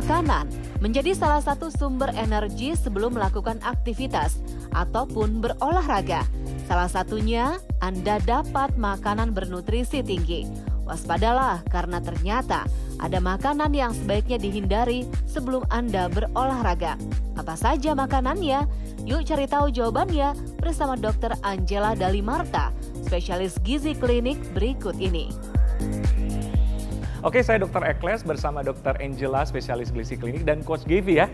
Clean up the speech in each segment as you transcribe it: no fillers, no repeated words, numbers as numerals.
Makanan menjadi salah satu sumber energi sebelum melakukan aktivitas ataupun berolahraga. Salah satunya, Anda dapat makanan bernutrisi tinggi. Waspadalah karena ternyata ada makanan yang sebaiknya dihindari sebelum Anda berolahraga. Apa saja makanannya? Yuk cari tahu jawabannya bersama Dr. Angela Dalimarta, spesialis gizi klinik berikut ini. Oke, saya Dr. Ekles bersama Dr. Angela, spesialis gizi klinik, dan Coach Givi ya.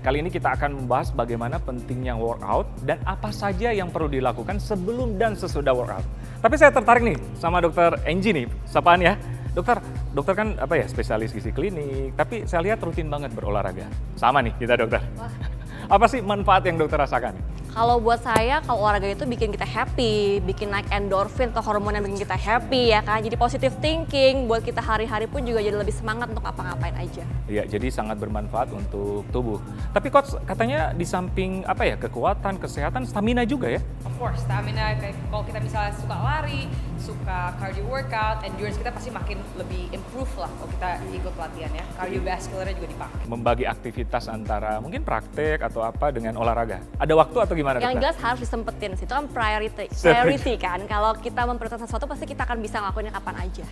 Kali ini kita akan membahas bagaimana pentingnya workout dan apa saja yang perlu dilakukan sebelum dan sesudah workout. Tapi saya tertarik nih sama Dr. Angie nih, sapaan ya. Dokter kan spesialis gizi klinik, tapi saya lihat rutin banget berolahraga. Sama nih kita dokter. Apa sih manfaat yang dokter rasakan? Kalau buat saya, kalau olahraga itu bikin kita happy, bikin naik endorfin atau hormon yang bikin kita happy ya kan. Jadi positive thinking, buat kita hari-hari pun juga jadi lebih semangat untuk ngapa-ngapain aja. Iya, jadi sangat bermanfaat untuk tubuh. Tapi coach, katanya di samping kekuatan, kesehatan, stamina juga ya? Of course, stamina, kalau kita misalnya suka lari, suka cardio workout, endurance kita pasti makin lebih improve lah kalau kita ikut latihan ya. Cardiovascularnya juga dipakai. Membagi aktivitas antara mungkin praktek atau apa dengan olahraga. Ada waktu atau gimana? Yang jelas harus disempetin, itu kan priority kan. Kalau kita memprioritaskan sesuatu pasti kita akan bisa ngelakuinnya kapan aja.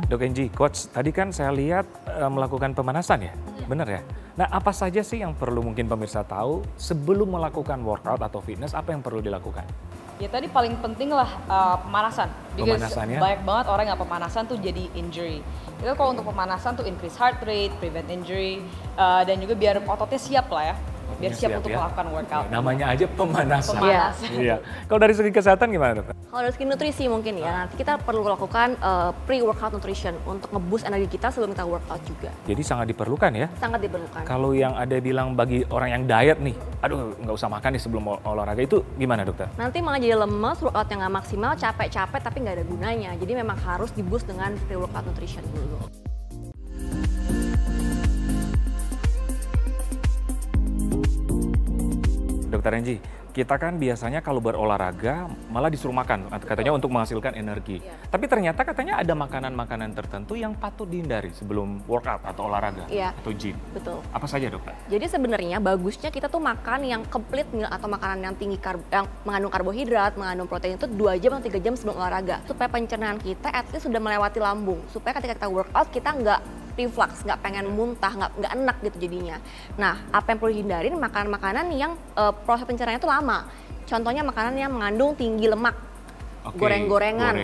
Dok Angie, coach, tadi kan saya lihat melakukan pemanasan ya? Bener ya? Nah, apa saja sih yang perlu mungkin pemirsa tahu sebelum melakukan workout atau fitness, apa yang perlu dilakukan? Ya tadi paling penting lah pemanasan. Pemanasan ya? Banyak banget orang yang pemanasan tuh jadi injury. Itu kalau untuk pemanasan tuh increase heart rate, prevent injury, dan juga biar ototnya siap lah ya. Biar siap untuk melakukan workout. Namanya aja pemanasan. Iya. Kalau dari segi kesehatan gimana dokter? Kalau dari segi nutrisi mungkin ya, nanti kita perlu lakukan pre-workout nutrition untuk nge-boost energi kita sebelum kita workout juga. Jadi sangat diperlukan ya? Sangat diperlukan. Kalau yang ada bilang bagi orang yang diet nih, aduh nggak usah makan nih sebelum olahraga, itu gimana dokter? Nanti malah jadi lemes, workoutnya nggak maksimal, capek-capek tapi nggak ada gunanya. Jadi memang harus di-boost dengan pre-workout nutrition dulu. Dokter Angie, kita kan biasanya kalau berolahraga malah disuruh makan, katanya untuk menghasilkan energi. Tapi ternyata katanya ada makanan-makanan tertentu yang patut dihindari sebelum workout atau olahraga atau gym. Betul. Apa saja dokter? Jadi sebenarnya bagusnya kita tuh makan yang complete meal atau makanan yang tinggi yang mengandung karbohidrat, mengandung protein itu 2 jam atau 3 jam sebelum olahraga. Supaya pencernaan kita at least sudah melewati lambung. Supaya ketika kita workout kita nggak reflux, nggak pengen muntah, nggak enak gitu jadinya. Nah, apa yang perlu dihindarin makanan-makanan yang proses pencernaannya itu lama. Contohnya makanan yang mengandung tinggi lemak, goreng-gorengan.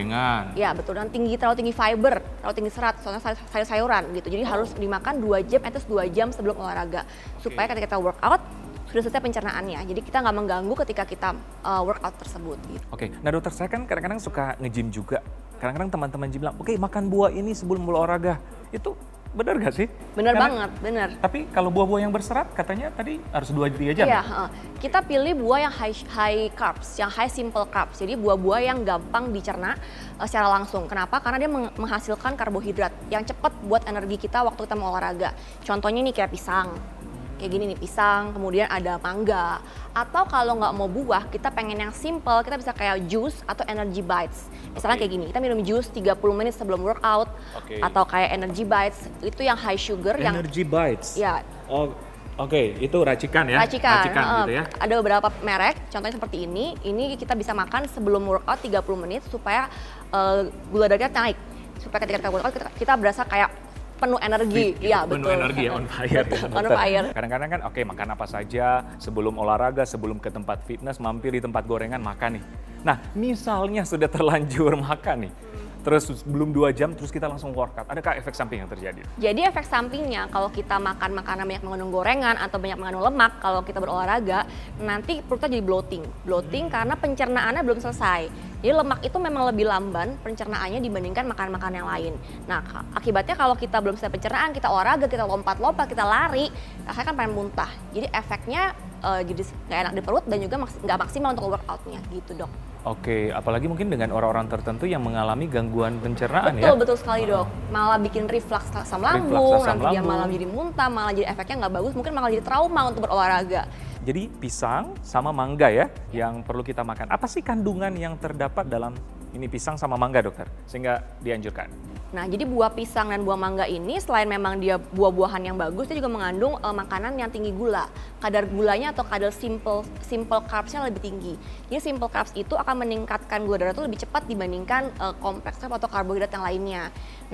Ya betul, dan terlalu tinggi fiber, terlalu tinggi serat, soalnya sayur-sayuran gitu. Jadi harus dimakan 2 jam, at least 2 jam sebelum olahraga. Supaya ketika kita workout, sudah selesai pencernaannya. Jadi kita nggak mengganggu ketika kita workout tersebut. Gitu. Oke, nah dokter, saya kan kadang-kadang suka nge-gym juga. Kadang-kadang teman-teman gym bilang, oke makan buah ini sebelum olahraga. Itu benar gak sih? Benar banget, benar. Tapi kalau buah-buah yang berserat katanya tadi harus 2-3 jam. Iya, kita pilih buah yang high carbs, yang high simple carbs. Jadi buah-buah yang gampang dicerna secara langsung. Kenapa? Karena dia menghasilkan karbohidrat yang cepat buat energi kita waktu kita mau olahraga. Contohnya nih kayak pisang. Kayak gini nih, pisang, kemudian ada mangga. Atau kalau nggak mau buah, kita pengen yang simple, kita bisa kayak juice atau energy bites. Misalnya kayak gini, kita minum jus 30 menit sebelum workout. Atau kayak energy bites, itu yang high sugar. Energy bites? Ya. Oh, oke, itu racikan ya? Racikan gitu ya? Ada beberapa merek, contohnya seperti ini kita bisa makan sebelum workout 30 menit supaya gula darah kita naik. Supaya ketika kita workout, kita berasa kayak penuh energi, iya betul. Penuh energi ya, on fire. On fire. Kadang-kadang kan makan apa saja sebelum olahraga, sebelum ke tempat fitness, mampir di tempat gorengan, makan nih. Nah, misalnya sudah terlanjur makan nih, terus belum 2 jam terus kita langsung workout, adakah efek samping yang terjadi? Jadi efek sampingnya kalau kita makan makanan banyak mengandung gorengan atau banyak mengandung lemak, kalau kita berolahraga, nanti perutnya jadi bloating karena pencernaannya belum selesai. Jadi lemak itu memang lebih lamban pencernaannya dibandingkan makanan-makanan yang lain. Nah, akibatnya kalau kita belum selesai pencernaan, kita olahraga, kita lompat-lompat, kita lari, rasanya kan pengen muntah. Jadi efeknya jadi nggak enak di perut dan juga nggak maksimal untuk workoutnya gitu dok. Oke, apalagi mungkin dengan orang-orang tertentu yang mengalami gangguan pencernaan ya? Betul sekali dok. Malah bikin reflux asam lambung, nanti dia malah jadi muntah, malah jadi efeknya nggak bagus, mungkin malah jadi trauma untuk berolahraga. Jadi pisang sama mangga ya yang perlu kita makan. Apa sih kandungan yang terdapat dalam ini pisang sama mangga dokter, sehingga dianjurkan. Nah, jadi buah pisang dan buah mangga ini selain memang dia buah-buahan yang bagus, dia juga mengandung makanan yang tinggi gula. Kadar gulanya atau kadar simple carbs-nya lebih tinggi. Jadi simple carbs itu akan meningkatkan gula darah itu lebih cepat dibandingkan kompleks carb atau karbohidrat yang lainnya.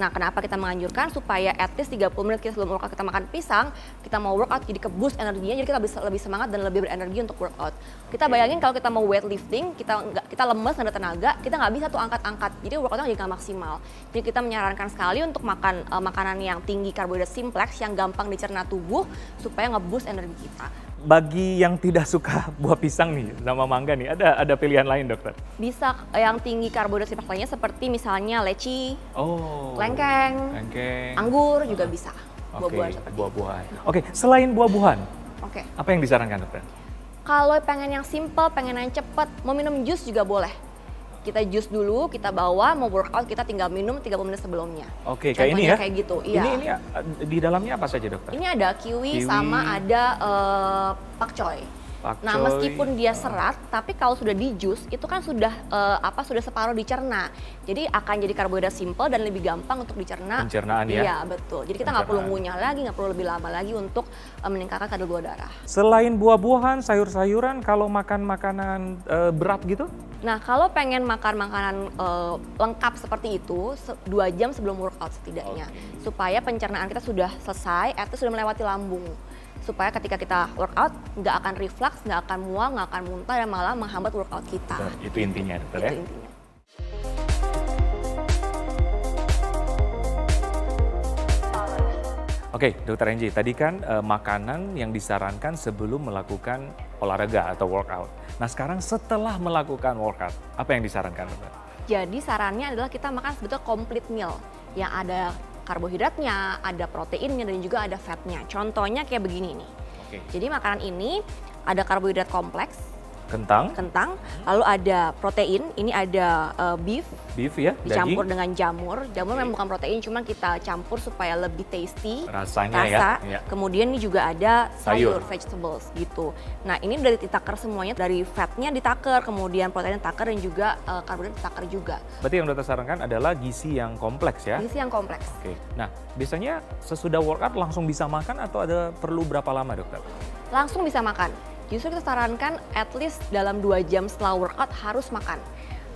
Nah, kenapa kita menganjurkan supaya at least 30 menit sebelum workout kita makan pisang, kita mau workout jadi ke-boost energinya, jadi kita bisa lebih semangat dan lebih berenergi untuk workout. Kita bayangin kalau kita mau weightlifting, kita lemes, nggak ada tenaga, kita nggak bisa tuh angkat-angkat, jadi workoutnya jadi nggak maksimal. Jadi kita menyarankan sekali untuk makan makanan yang tinggi karbohidrat simplex yang gampang dicerna tubuh supaya nge-boost energi kita. Bagi yang tidak suka buah pisang nih sama mangga nih, ada pilihan lain dokter? Bisa yang tinggi karbohidrat simplex lainnya seperti misalnya leci, lengkeng, anggur juga bisa. Buah-buahan seperti buah-buahan. Oke, selain buah-buahan, apa yang disarankan dokter? Kalau pengen yang simple, pengen yang cepet, mau minum jus juga boleh. Kita jus dulu, kita bawa, mau workout kita tinggal minum 30 menit sebelumnya. Oke, kayak ini ya? Kayak gitu, iya. Ini di dalamnya apa saja dokter? Ini ada kiwi. Sama ada pakcoy. Nah, meskipun dia serat, tapi kalau sudah di jus itu kan sudah sudah separuh dicerna. Jadi akan jadi karbohidrat simple dan lebih gampang untuk dicerna. Pencernaan ya? Iya, betul. Jadi kita nggak perlu ngunyah lagi, nggak perlu lebih lama lagi untuk meningkatkan kadar gula darah. Selain buah-buahan, sayur-sayuran, kalau makan makanan berat gitu? Nah, kalau pengen makan makanan lengkap seperti itu, 2 jam sebelum workout setidaknya. Supaya pencernaan kita sudah selesai, atau sudah melewati lambung. Supaya ketika kita workout, nggak akan reflux, nggak akan mual, nggak akan muntah, dan malah menghambat workout kita. Betul, itu intinya, dokter ya? Itu intinya. Oke, Dokter Angie, tadi kan makanan yang disarankan sebelum melakukan olahraga atau workout. Nah, sekarang setelah melakukan workout, apa yang disarankan, dokter? Jadi sarannya adalah kita makan sebetulnya complete meal, yang ada karbohidratnya, ada proteinnya, dan juga ada fatnya. Contohnya kayak begini nih. Jadi makanan ini ada karbohidrat kompleks, kentang, lalu ada protein, ini ada beef ya, dicampur daging. dengan jamur. Jamur memang bukan protein, cuma kita campur supaya lebih tasty rasanya ya. Kemudian ini juga ada sayur vegetables gitu. Nah, ini dari ditaker semuanya, dari fatnya ditaker, kemudian proteinnya ditaker, dan juga karbohidrat ditaker juga. Berarti yang dokter sarankan adalah gizi yang kompleks ya? Gizi yang kompleks. Oke. Nah, biasanya sesudah workout langsung bisa makan atau ada perlu berapa lama, dokter? Langsung bisa makan. Justru kita sarankan at least dalam 2 jam setelah workout harus makan.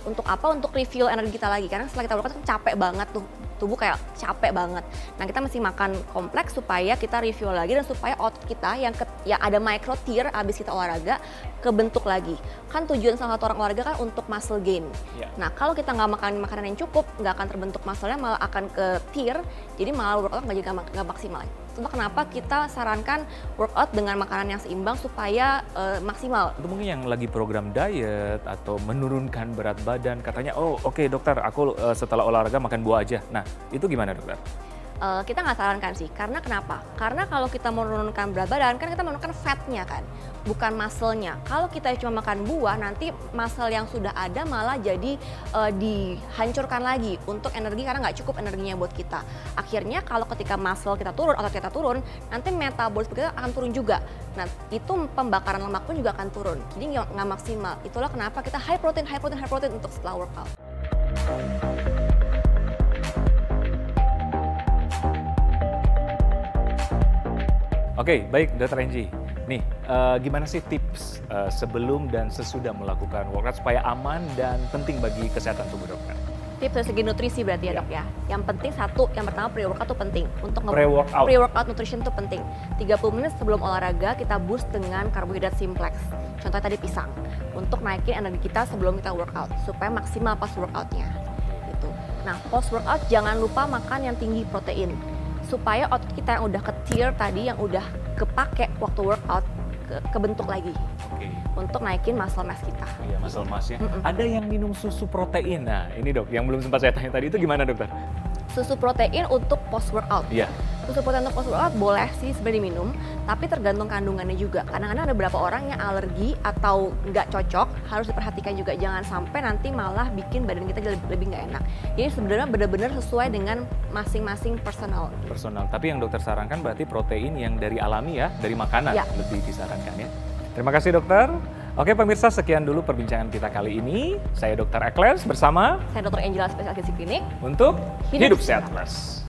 Untuk apa? Untuk refill energi kita lagi. Karena setelah kita workout kan capek banget tuh. Tubuh kayak capek banget. Nah, kita mesti makan kompleks supaya kita refuel lagi dan supaya otot kita yang ada micro tear abis kita olahraga kebentuk lagi. Kan tujuan salah satu orang olahraga kan untuk muscle gain. Nah, kalau kita nggak makan makanan yang cukup, nggak akan terbentuk muscle-nya, malah akan ke tear. Jadi malah workout nggak maksimal. Itu kenapa kita sarankan workout dengan makanan yang seimbang supaya maksimal. Itu mungkin yang lagi program diet atau menurunkan berat badan, katanya, oh oke, dokter, aku setelah olahraga makan buah aja. Nah, itu gimana, dokter? Kita nggak sarankan sih, karena kenapa? Karena kalau kita menurunkan berat badan, kan kita menurunkan fatnya kan, bukan muscle-nya. Kalau kita cuma makan buah, nanti muscle yang sudah ada malah jadi dihancurkan lagi untuk energi, karena nggak cukup energinya buat kita. Akhirnya kalau ketika muscle kita turun, otot kita turun, nanti metabolisme kita akan turun juga. Nah, itu pembakaran lemak pun juga akan turun, jadi nggak maksimal. Itulah kenapa kita high protein untuk setelah workout. Oke, baik Dokter Angie. Nih, gimana sih tips sebelum dan sesudah melakukan workout supaya aman dan penting bagi kesehatan tubuh, dokter? Tips dari segi nutrisi berarti ya, dok ya. Yang penting yang pertama pre-workout itu penting. Untuk pre-workout nutrition itu penting. 30 menit sebelum olahraga kita boost dengan karbohidrat simplex. Contohnya tadi pisang. Untuk naikin energi kita sebelum kita workout supaya maksimal pas workoutnya. Gitu. Nah, post workout jangan lupa makan yang tinggi protein. Supaya otot kita yang udah ke-tear tadi, yang udah kepake waktu workout, kebentuk lagi. Untuk naikin muscle mass kita. Iya, muscle mass ya. Ada yang minum susu protein. Nah, ini dok, yang belum sempat saya tanya tadi, itu gimana, dokter? Susu protein untuk post workout. Iya. Susu protein untuk post workout boleh sih sebenarnya diminum, tapi tergantung kandungannya juga. Kadang-kadang ada beberapa orang yang alergi atau nggak cocok, harus diperhatikan juga. Jangan sampai nanti malah bikin badan kita lebih nggak enak. Jadi sebenarnya benar-benar sesuai dengan masing-masing personal. Tapi yang dokter sarankan berarti protein yang dari alami ya, dari makanan lebih disarankan ya. Terima kasih dokter. Oke pemirsa, sekian dulu perbincangan kita kali ini. Saya Dr. Ekles bersama Saya Dr. Angela, spesialis gizi klinik. untuk Hidup Hidup Sehat Plus.